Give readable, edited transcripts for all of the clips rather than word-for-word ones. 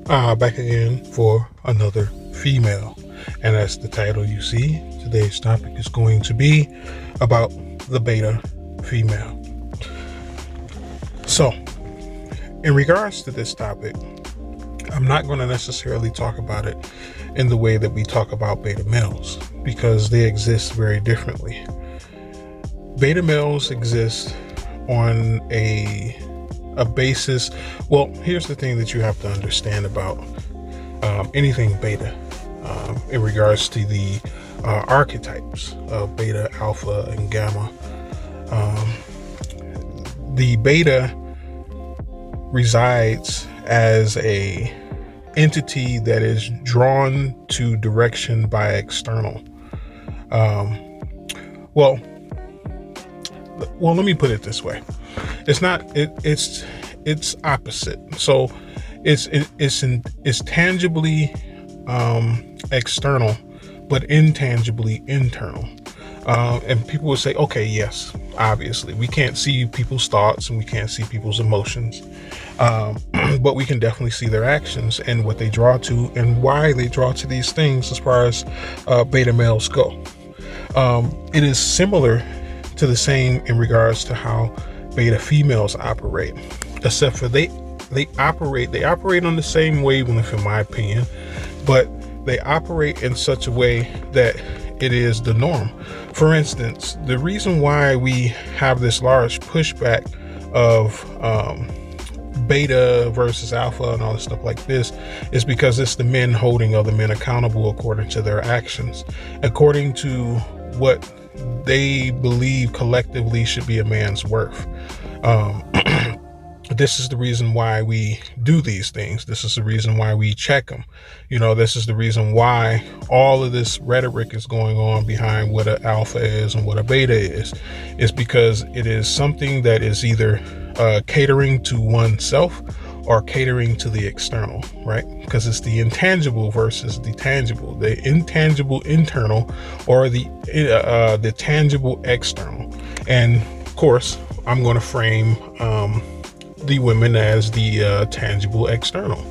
Back again for another female, and that's the title you see. Today's topic is going to be about the beta female. So, in regards to this topic, I'm not going to necessarily talk about it in the way that we talk about beta males, because they exist very differently. Beta males exist on a basis. Well, here's the thing that you have to understand about anything beta in regards to the archetypes of beta, alpha, and gamma. The beta resides as a entity that is drawn to direction by external. Well, let me put it this way. It's not. It's opposite. So it's tangibly external, but intangibly internal. And people will say, okay, yes, obviously we can't see people's thoughts and we can't see people's emotions, but we can definitely see their actions and what they draw to and why they draw to these things. As far as beta males go, it is similar to the same in regards to how beta females operate, except for they operate on the same wavelength, in my opinion, but they operate in such a way that it is the norm. For instance, the reason why we have this large pushback of beta versus alpha and all this stuff like this is because it's the men holding other men accountable according to their actions, according to what they believe collectively should be a man's worth. This is the reason why we do these things. This is the reason why we check them. This is the reason why all of this rhetoric is going on behind what an alpha is and what a beta is. It's because it is something that is either catering to oneself or catering to the external, right? Because it's the intangible versus the tangible, the intangible internal or the tangible external. And of course, I'm going to frame the women as the tangible external,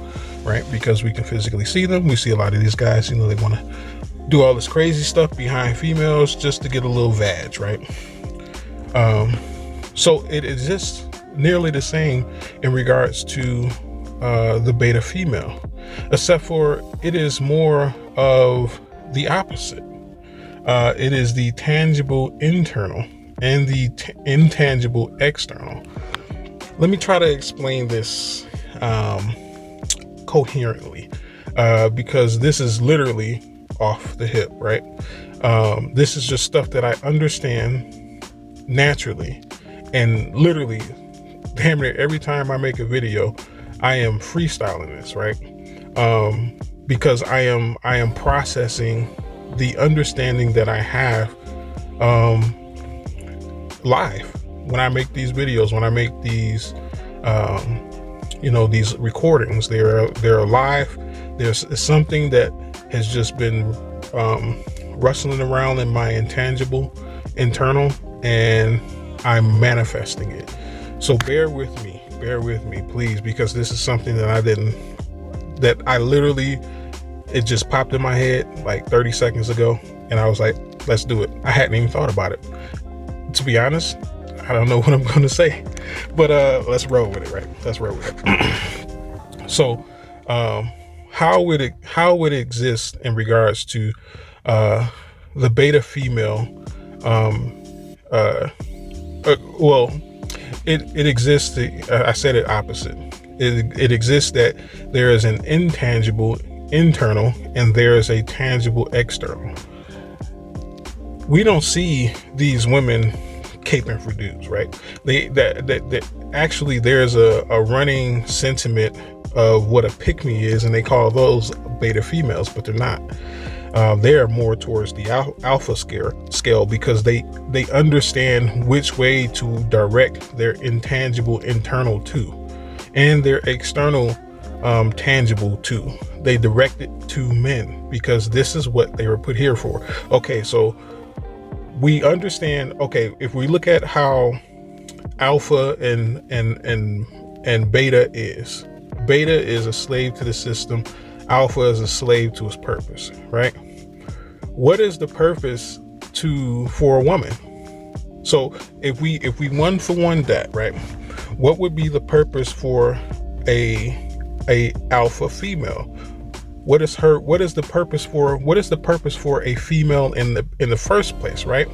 right? Because we can physically see them. We see a lot of these guys, they want to do all this crazy stuff behind females just to get a little vag, right? So it exists nearly the same in regards to the beta female, except for it is more of the opposite. It is the tangible internal and the intangible external. Let me try to explain this coherently, because this is literally off the hip, right? This is just stuff that I understand naturally, and literally damn near every time I make a video, I am freestyling this, right? Because I am processing the understanding that I have live. When I make these videos, when I make these, these recordings, they're live. There's something that has just been rustling around in my intangible internal, and I'm manifesting it. So bear with me, please, because this is something that I literally, it just popped in my head like 30 seconds ago, and I was like, let's do it. I hadn't even thought about it. To be honest, I don't know what I'm going to say, but let's roll with it, right? Let's roll with it. So, how would it exist in regards to the beta female? It exists. I said it opposite. It exists that there is an intangible internal and there is a tangible external. We don't see these women caping for dudes, right? Actually, there's a running sentiment of what a pick-me is, and they call those beta females, but they're not. They are more towards the alpha scale because they understand which way to direct their intangible internal to, and their external tangible to. They direct it to men because this is what they were put here for. Okay, so we understand. Okay, if we look at how alpha and beta is, Beta is a slave to the system. Alpha is a slave to his purpose, right? What is the purpose for a woman? So if we one for one that, right, what would be the purpose for a alpha female? What is the purpose for a female in the first place, right?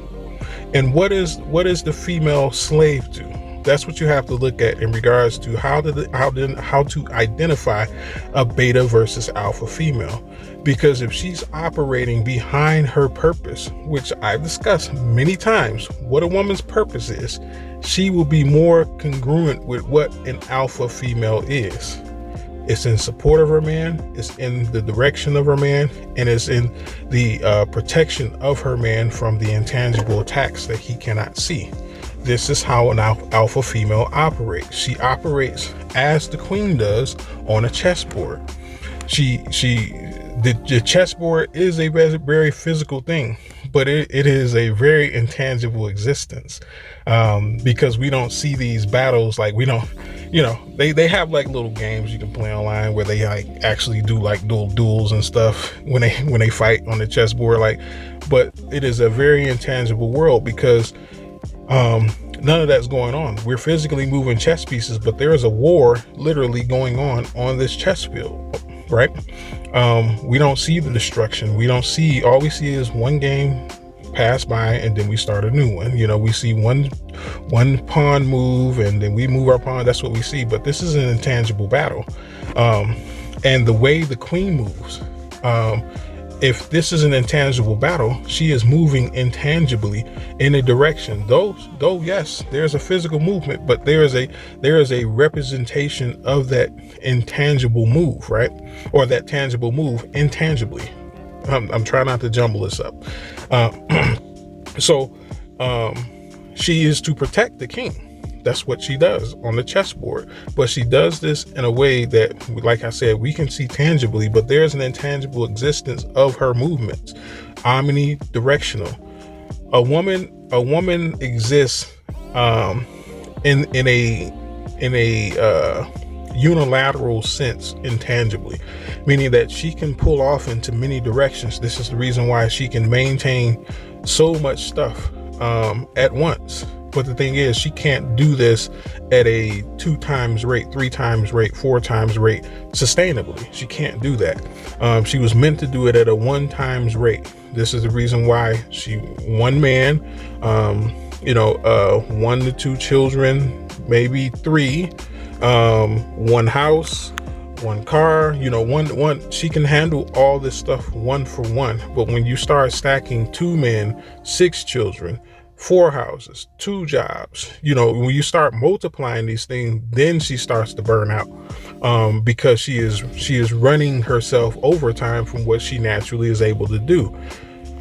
And what is the female slave to? That's what you have to look at in regards to how to identify a beta versus alpha female. Because if she's operating behind her purpose, which I've discussed many times, what a woman's purpose is, she will be more congruent with what an alpha female is. It's in support of her man, it's in the direction of her man, and it's in the protection of her man from the intangible attacks that he cannot see. This is how an alpha female operates. She operates as the queen does on a chessboard. The chessboard is a very physical thing, but it is a very intangible existence, because we don't see these battles. Like, we don't, they have like little games you can play online where they like actually do like duels and stuff when they fight on the chessboard, like, but it is a very intangible world because none of that's going on. We're physically moving chess pieces, but there is a war literally going on this chess field, right? We don't see the destruction. All we see is one game pass by and then we start a new one. We see one pawn move and then we move our pawn. That's what we see. But this is an intangible battle. And the way the queen moves, if this is an intangible battle, she is moving intangibly in a direction. Though yes, there's a physical movement, but there is a representation of that intangible move, right? Or that tangible move intangibly. I'm trying not to jumble this up. So she is to protect the king. That's what she does on the chessboard. But she does this in a way that, like I said, we can see tangibly, but there's an intangible existence of her movements, omnidirectional. A woman exists in a unilateral sense, intangibly, meaning that she can pull off into many directions. This is the reason why she can maintain so much stuff at once. But the thing is, she can't do this at a 2 times rate, 3 times rate, 4 times rate sustainably. She can't do that. She was meant to do it at a 1 times rate. This is the reason why one man, 1 to 2 children, maybe 3, 1 house, 1 car, she can handle all this stuff 1 for 1. But when you start stacking 2 men, 6 children, 4 houses, 2 jobs, when you start multiplying these things, then she starts to burn out, because she is running herself overtime from what she naturally is able to do.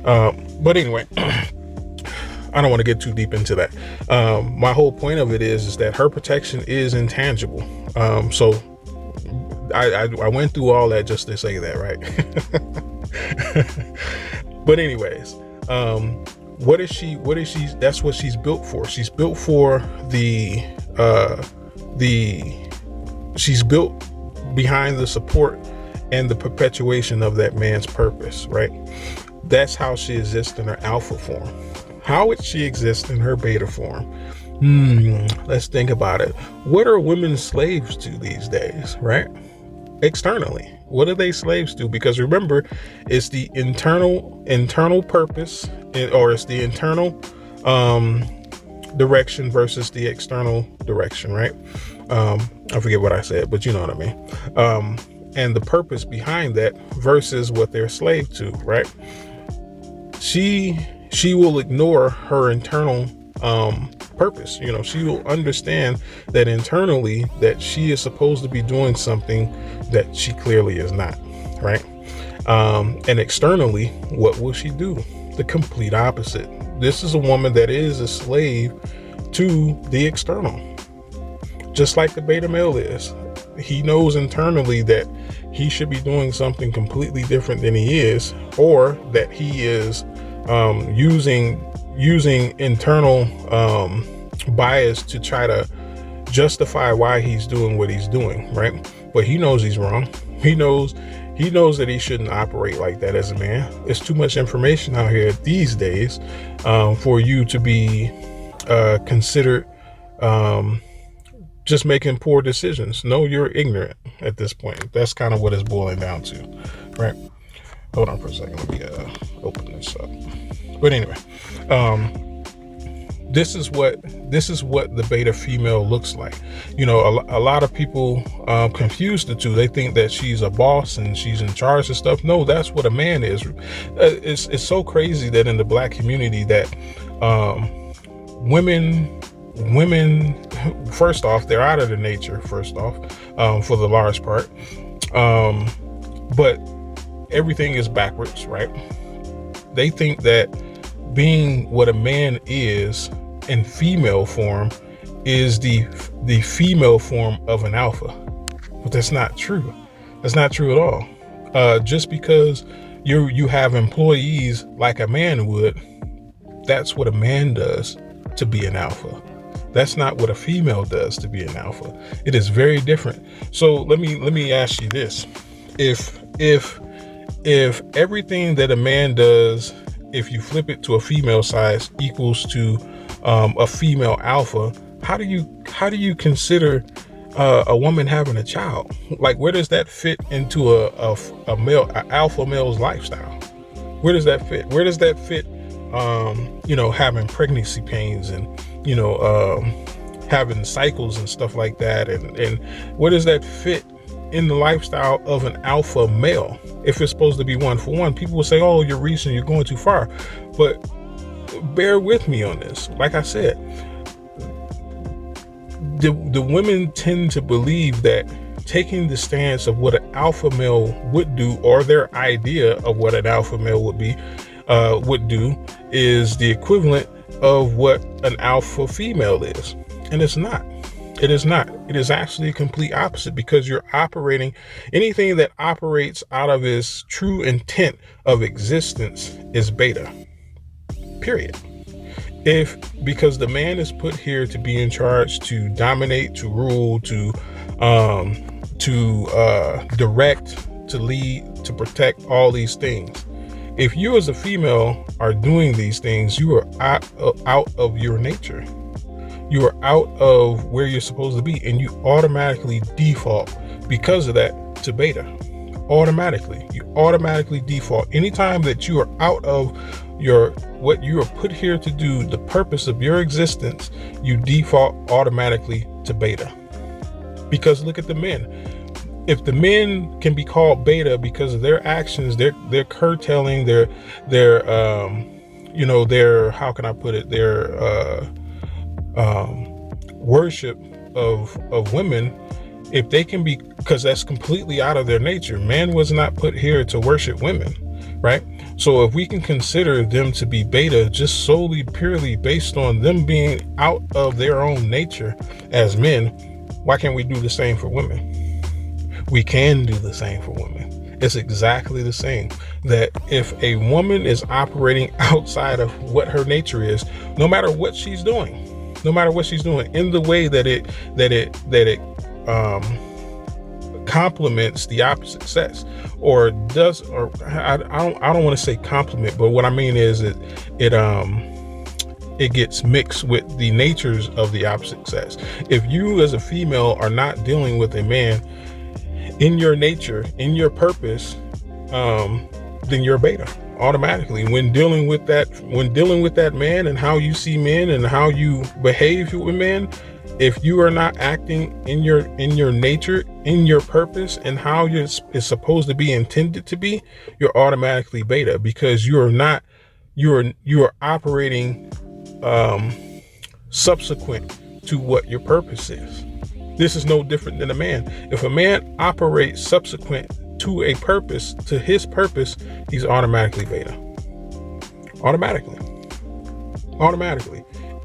But anyway, I don't want to get too deep into that. My whole point of it is that her protection is intangible. So I went through all that just to say that, right? But anyways, what is she? That's what she's built for. She's built for she's built behind the support and the perpetuation of that man's purpose, right? That's how she exists in her alpha form. How would she exist in her beta form? Let's think about it. What are women slaves to these days, right? Externally, what are they slaves to? Because remember, it's the internal purpose, or it's the internal direction versus the external direction, right? I forget what I said, but you know what I mean. And the purpose behind that versus what they're slave to, right? She will ignore her internal purpose. She will understand that internally that she is supposed to be doing something that she clearly is not, right? And externally, what will she do? The complete opposite. This is a woman that is a slave to the external, just like the beta male is. He knows internally that he should be doing something completely different than he is, or that he is using internal bias to try to justify why he's doing what he's doing, right? but he knows he's wrong. He knows that he shouldn't operate like that as a man. It's too much information out here these days for you to be considered just making poor decisions. No, you're ignorant at this point. That's kind of what it's boiling down to, right? Hold on for a second. Let me open this up. But anyway, this is what the beta female looks like. You know, a lot of people confuse the two. They think that she's a boss and she's in charge of stuff. No, that's what a man is. It's so crazy that in the Black community that women, first off, they're out of their nature, first off, for the large part. But everything is backwards, right? They think that being what a man is in female form is the female form of an alpha. But that's not true. That's not true at all. Just because you have employees like a man would, that's what a man does to be an alpha. That's not what a female does to be an alpha. It is very different. So let me ask you this. If everything that a man does, if you flip it to a female size, equals to a female alpha, how do you consider a woman having a child? Like, where does that fit into a alpha male's lifestyle? Where does that fit? Where does that fit? Having pregnancy pains and having cycles and stuff like that, and where does that fit in the lifestyle of an alpha male? If it's supposed to be 1-for-1, people will say, oh, you're going too far. But bear with me on this. Like I said, the women tend to believe that taking the stance of what an alpha male would do, or their idea of what an alpha male would do, is the equivalent of what an alpha female is. And it's not. It is not. It is actually a complete opposite, because you're operating, anything that operates out of its true intent of existence is beta. Period. Because the man is put here to be in charge, to dominate, to rule, to direct, to lead, to protect, all these things. If you as a female are doing these things, you are out of your nature. You are out of where you're supposed to be, and you automatically default because of that to beta. You automatically default. Anytime that you are out of what you are put here to do, the purpose of your existence, you default automatically to beta. Because look at the men. If the men can be called beta because of their actions, they're curtailing their how can I put it, their worship of women. If they can be, because that's completely out of their nature. Man was not put here to worship women, right? So if we can consider them to be beta just solely, purely based on them being out of their own nature as men, why can't we do the same for women? We can do the same for women. It's exactly the same. That if a woman is operating outside of what her nature is, no matter what she's doing, in the way that it complements the opposite sex, or does, or I don't want to say compliment, but what I mean is it gets mixed with the natures of the opposite sex. If you as a female are not dealing with a man in your nature, in your purpose, then you're beta automatically. When dealing with that man and how you see men and how you behave with men, if you are not acting in your nature, in your purpose, and how it's supposed to be intended to be, you're automatically beta, because you are operating subsequent to what your purpose is. This is no different than a man. If a man operates subsequent to a purpose, to his purpose, he's automatically beta. Automatically.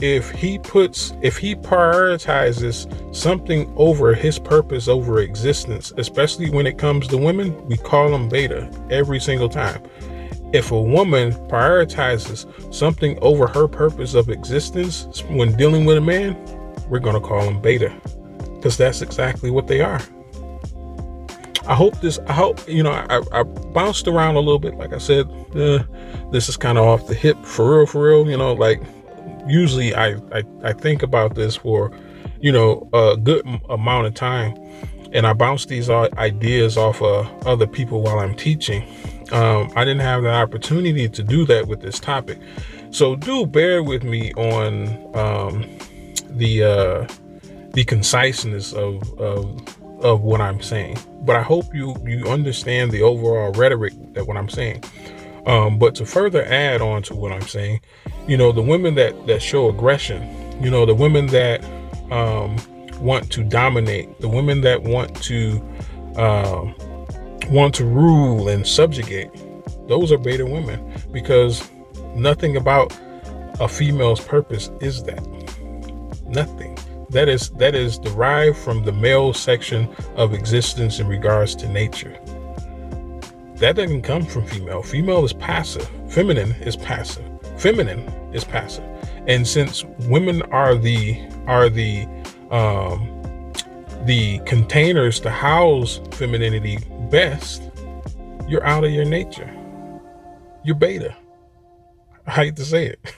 If he prioritizes something over his purpose, over existence, especially when it comes to women, we call them beta every single time. If a woman prioritizes something over her purpose of existence when dealing with a man, we're going to call them beta, because that's exactly what they are. I hope, I bounced around a little bit. Like I said, this is kind of off the hip for real. Like usually I think about this for, a good amount of time, and I bounce these ideas off of other people while I'm teaching. I didn't have the opportunity to do that with this topic. So do bear with me on the conciseness of what I'm saying. But I hope you understand the overall rhetoric that what I'm saying. But to further add on to what I'm saying, the women that show aggression, the women that want to dominate, the women that want to rule and subjugate, those are beta women, because nothing about a female's purpose is that. Nothing. That is derived from the male section of existence in regards to nature. That doesn't come from female. Female is passive. Feminine is passive. Feminine is passive. And since women are the containers to house femininity best, you're out of your nature. You're beta. I hate to say it,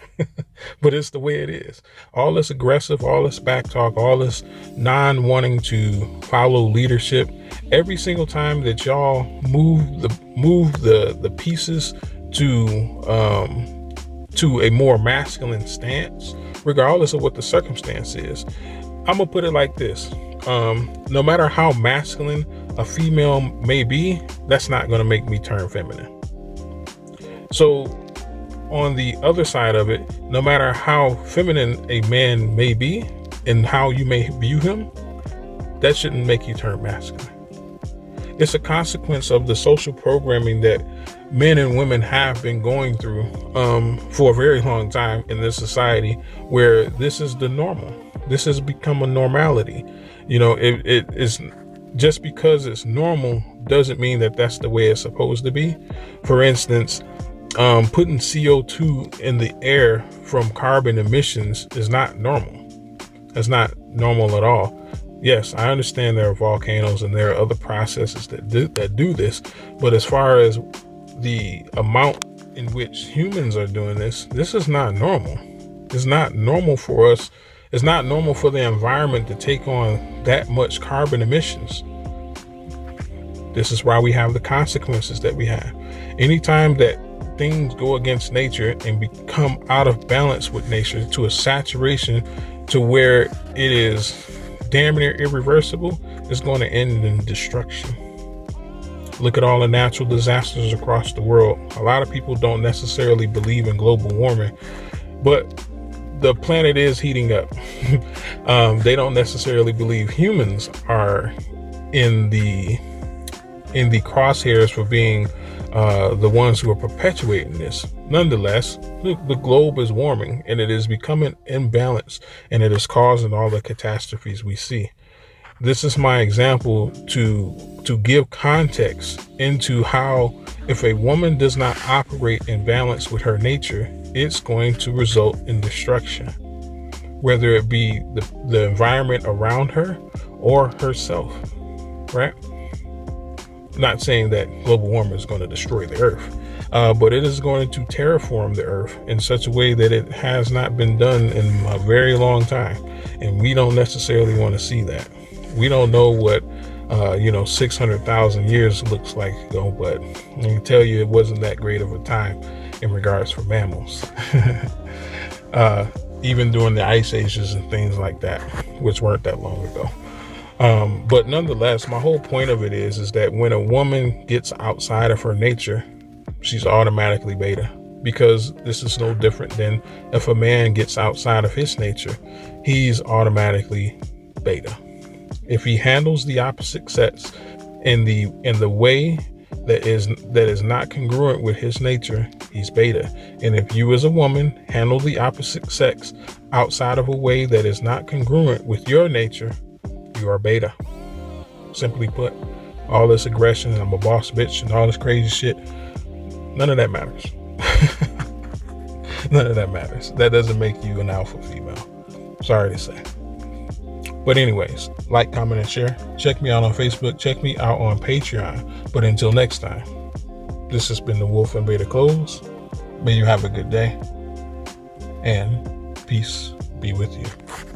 but it's the way it is. All this aggressive, all this back talk, all this non-wanting to follow leadership. Every single time that y'all move the pieces to a more masculine stance, regardless of what the circumstance is, I'm gonna put it like this: no matter how masculine a female may be, that's not gonna make me turn feminine. So on the other side of it, no matter how feminine a man may be and how you may view him, that shouldn't make you turn masculine. It's a consequence of the social programming that men and women have been going through for a very long time in this society, where this is the normal. This has become a normality. It is just because it's normal doesn't mean that that's the way it's supposed to be. For instance, putting CO2 in the air from carbon emissions is not normal. It's not normal at all. Yes, I understand there are volcanoes and there are other processes that do this, but as far as the amount in which humans are doing this is not normal. It's not normal for us. It's not normal for the environment to take on that much carbon emissions. This is why we have the consequences that we have. Anytime that things go against nature and become out of balance with nature to a saturation to where it is damn near irreversible, it's going to end in destruction. Look at all the natural disasters across the world. A lot of people don't necessarily believe in global warming, but the planet is heating up. They don't necessarily believe humans are in the crosshairs for being the ones who are perpetuating this. Nonetheless, the globe is warming and it is becoming imbalanced, and it is causing all the catastrophes we see. This is my example to give context into how, if a woman does not operate in balance with her nature, it's going to result in destruction, whether it be the environment around her or herself, right? Not saying that global warming is going to destroy the earth, but it is going to terraform the earth in such a way that it has not been done in a very long time. And we don't necessarily want to see that. We don't know what 600,000 years looks like ago, but I can tell you it wasn't that great of a time in regards for mammals. Even during the ice ages and things like that, which weren't that long ago. But nonetheless, my whole point of it is that when a woman gets outside of her nature, she's automatically beta, because this is no different than if a man gets outside of his nature, he's automatically beta. If he handles the opposite sex in the way that is not congruent with his nature, he's beta. And if you as a woman handle the opposite sex outside of a way that is not congruent with your nature, you are beta. Simply put, all this aggression and I'm a boss bitch and all this crazy shit, none of that matters. None of that matters. That doesn't make you an alpha female. Sorry to say. But anyways, like, comment, and share. Check me out on Facebook. Check me out on Patreon. But until next time, this has been the Wolf and Beta Close. May you have a good day, and peace be with you.